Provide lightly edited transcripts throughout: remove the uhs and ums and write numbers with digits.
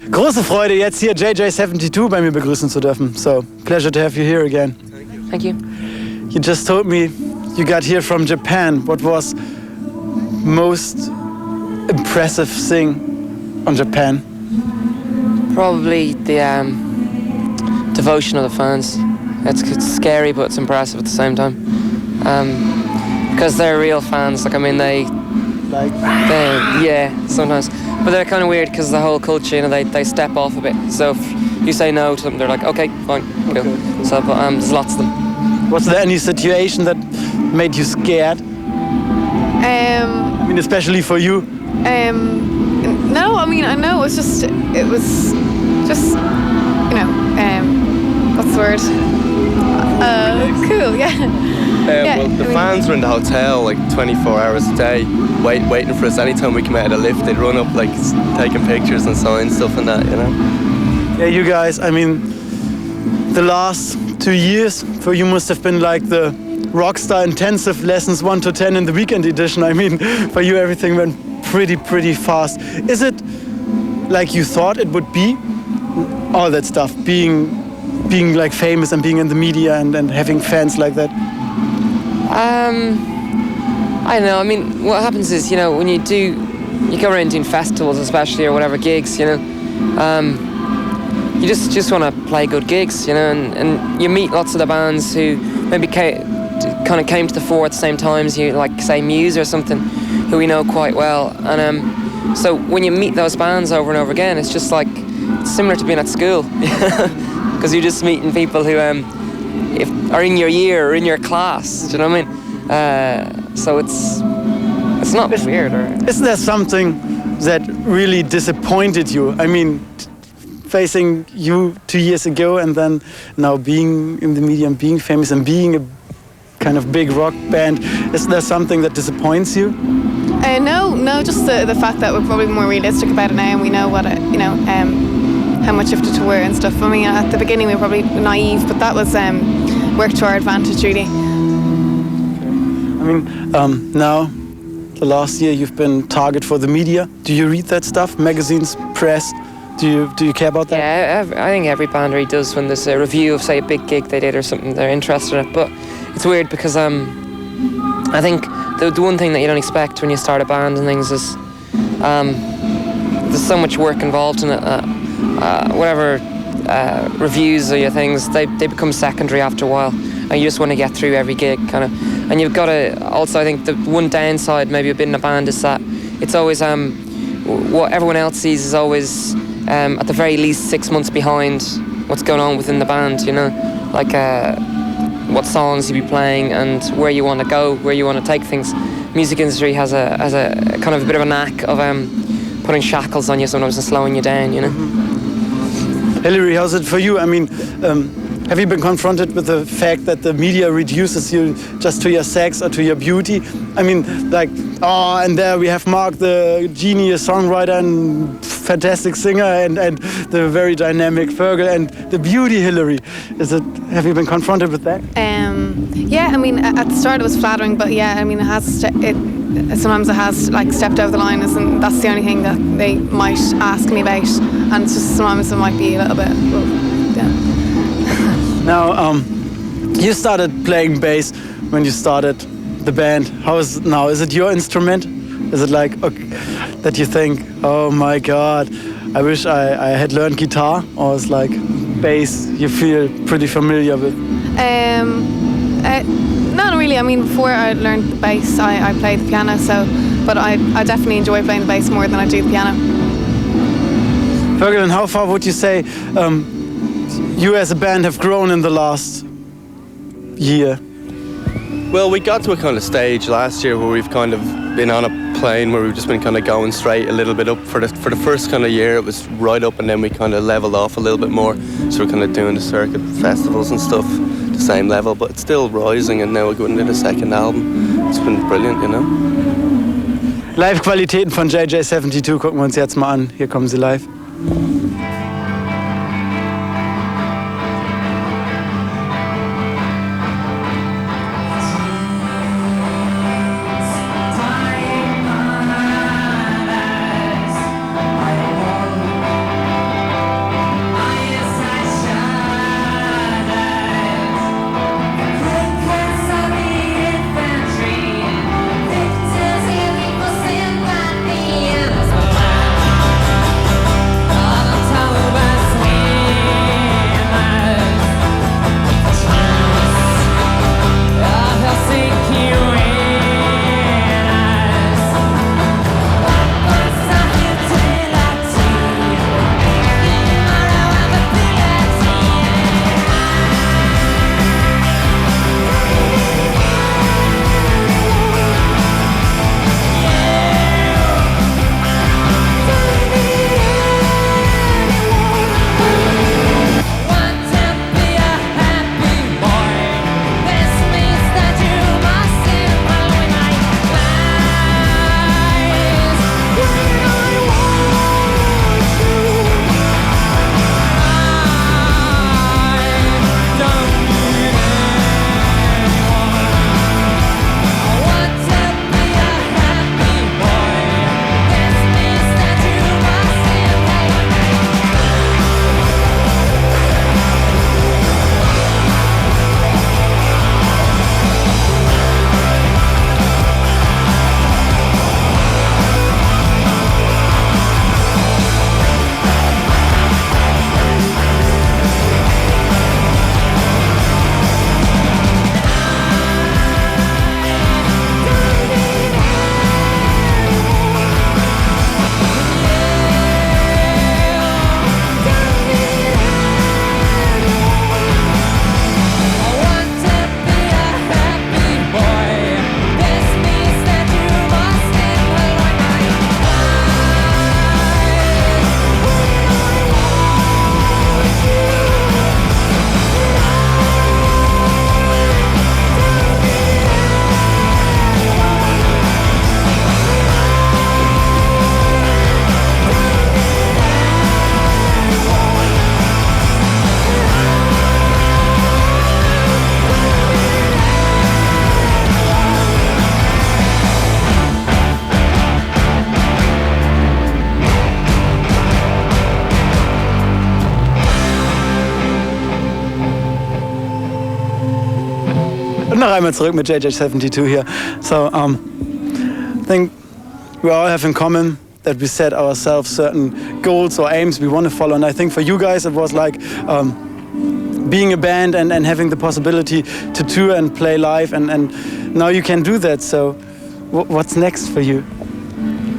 Große Freude, jetzt hier JJ72 bei mir begrüßen zu dürfen. So, pleasure to have you here again. Thank you. You just told me you got here from Japan. What was most impressive thing on Japan? Probably the devotion of the fans. It's scary, but it's impressive at the same time. Because they're real fans. Like, I mean, yeah, sometimes. But they're kind of weird because the whole culture, you know, they step off a bit. So if you say no to them, they're like, okay, fine, go. Okay. So, but there's lots of them. Was there any situation that made you scared? I mean, especially for you. No, I mean, I know it was just, you know, what's the word? Cool, yeah. Well, the fans were in the hotel like 24 hours a day, waiting for us. Anytime we come out of the lift, they'd run up like taking pictures and signs, stuff and that, you know. Yeah, you guys, I mean, the last 2 years for you must have been like the rockstar intensive lessons 1 to 10 in the weekend edition. I mean, for you everything went pretty fast. Is it like you thought it would be? All that stuff, being like famous and being in the media and having fans like that? I don't know. I mean, what happens is, you know, when you go around doing festivals, especially, or whatever gigs, you know, you just want to play good gigs, you know, and you meet lots of the bands who maybe kind of came to the fore at the same time as you, like, say, Muse or something, who we know quite well. And so when you meet those bands over and over again, it's just like, it's similar to being at school, because you're just meeting people who are in your year or in your class. Do you know what I mean? So it's not weird. Is there something that really disappointed you? I mean, facing you 2 years ago and then now being in the media and being famous and being a kind of big rock band, is there something that disappoints you? No, just the fact that we're probably more realistic about it now, and we know what how much you have to tour and stuff. I mean, at the beginning we were probably naive, but that was worked to our advantage, really. I mean, now, the last year you've been target for the media. Do you read that stuff? Magazines, press? Do you care about that? Yeah, I think every band really does when there's a review of, say, a big gig they did or something they're interested in. But it's weird because I think the one thing that you don't expect when you start a band and things is there's so much work involved in it. Whatever reviews or your things, they become secondary after a while, and you just want to get through every gig, kind of. And you've got to also, I think the one downside maybe of being in a band is that it's always what everyone else sees is always at the very least 6 months behind what's going on within the band, you know, like what songs you be playing and where you want to go, where you want to take things. Music industry has a kind of a bit of a knack of putting shackles on you sometimes and slowing you down, you know. Hillary, how's it for you? I mean, have you been confronted with the fact that the media reduces you just to your sex or to your beauty? I mean, like, and there we have Mark, the genius songwriter and fantastic singer, and the very dynamic Fergal, and the beauty Hillary. Have you been confronted with that? Yeah, I mean, at the start it was flattering, but yeah, I mean, sometimes it has like stepped over the line, and that's the only thing that they might ask me about, and it's just sometimes it might be a little bit, yeah. Now, you started playing bass when you started the band. How is it now? Is it your instrument? Is it like that you think, oh my God, I wish I had learned guitar? Or is like bass you feel pretty familiar with? Not really. I mean, before I learned the bass, I played the piano. But I definitely enjoy playing the bass more than I do the piano. Fergal, and how far would you say you as a band have grown in the last year? Well, we got to a kind of stage last year where we've kind of been on a plane where we've just been kind of going straight a little bit up. For the first kind of year, it was right up, and then we kind of leveled off a little bit more. So we're kind of doing the circuit festivals and stuff, the same level, but it's still rising, and now we're going into the second album. It's been brilliant, you know. Live-Qualitäten von JJ72 gucken wir uns jetzt mal an. Hier kommen sie live. Und noch einmal zurück mit JJ72 hier. So, I think we all have in common that we set ourselves certain goals or aims we want to follow. And I think for you guys it was like being a band and having the possibility to tour and play live. And now you can do that. So what's next for you?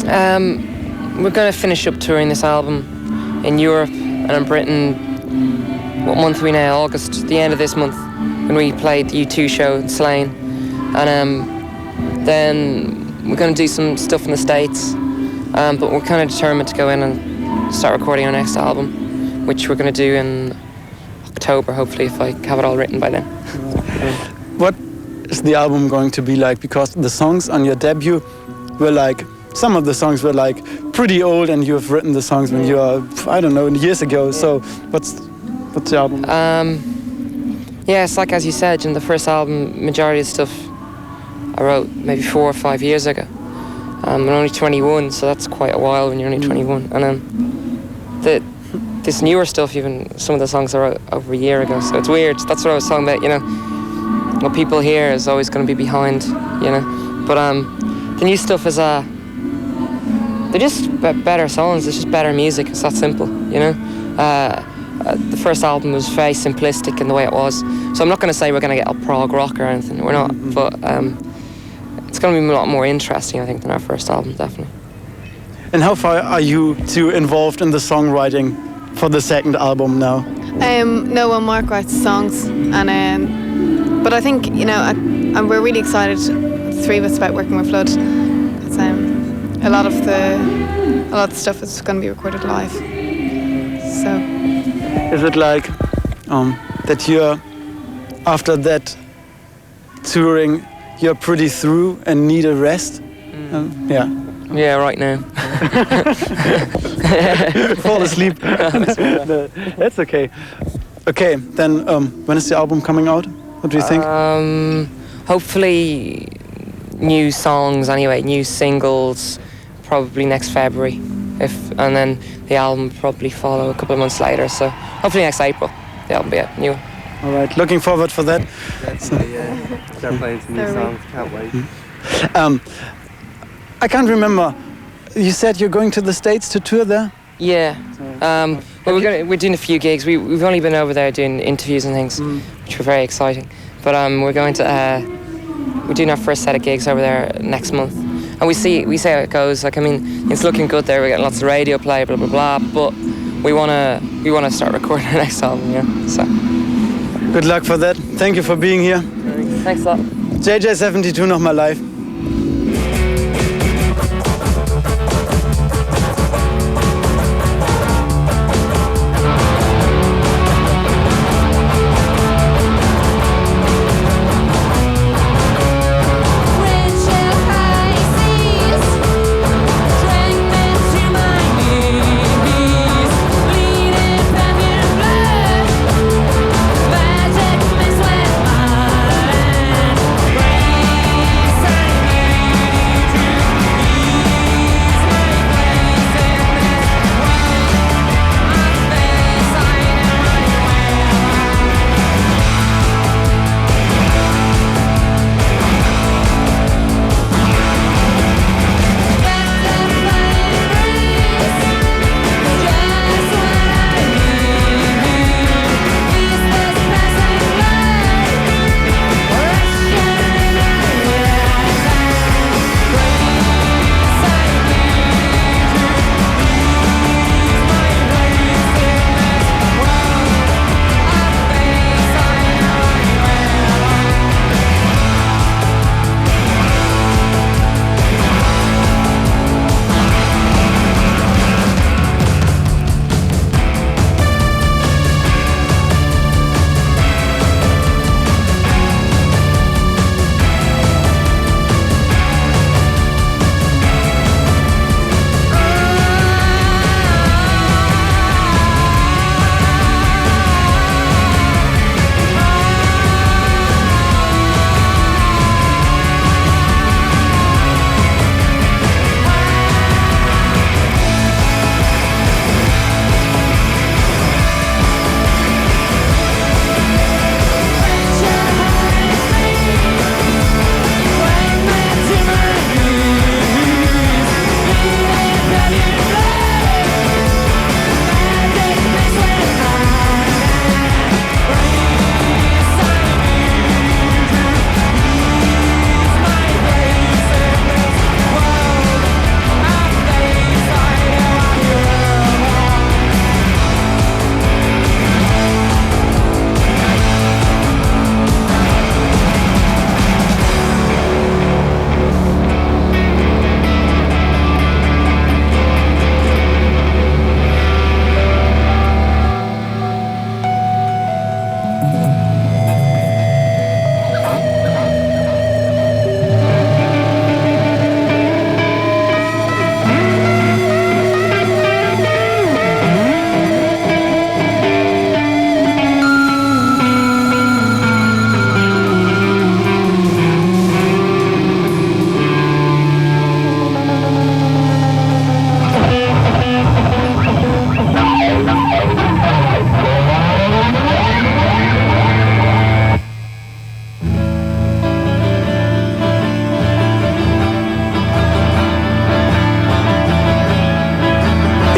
We're going to finish up touring this album in Europe and in Britain. What month are we now? August, the end of this month, when we played the U2 show in Slane. And then we're going to do some stuff in the States. But we're kind of determined to go in and start recording our next album, which we're going to do in October, hopefully, if I have it all written by then. What is the album going to be like? Because the songs on your debut were like, some of the songs were like pretty old, and you have written the songs when you are, I don't know, years ago. So what's the album? Yeah, it's like, as you said, in the first album, majority of stuff I wrote maybe 4 or 5 years ago. I'm only 21, so that's quite a while when you're only 21. And this newer stuff, even some of the songs I wrote over a year ago, so it's weird. That's what I was talking about, you know. What people hear is always going to be behind, you know. But the new stuff is they're just better songs. It's just better music. It's that simple, you know. The first album was very simplistic in the way it was. So I'm not going to say we're going to get a prog rock or anything. We're not. But it's going to be a lot more interesting, I think, than our first album, definitely. And how far are you two involved in the songwriting for the second album now? No, well, Mark writes songs, and but I think, you know, and we're really excited, the three of us, about working with Flood. Because a lot of the stuff is going to be recorded live. So. Is it like that you're, after that touring, you're pretty through and need a rest? Yeah. Yeah, right now. Fall asleep. No, that's okay. Okay, then when is the album coming out? What do you think? Hopefully new songs anyway, new singles, probably next February. And then the album will probably follow a couple of months later, so hopefully next April the album will be out, new. All right, looking forward for that. Start playing some new songs, can't wait. I can't remember. You said you're going to the States to tour there? Yeah. Well, we're doing a few gigs. We've only been over there doing interviews and things, which were very exciting. But we're going to we're doing our first set of gigs over there next month, and we see how it goes. Like, I mean, it's looking good there. We're getting lots of radio play, blah blah blah. But we wanna start recording our next album. Yeah. So. Good luck for that. Thank you for being here. Thanks a lot. JJ72 nochmal live.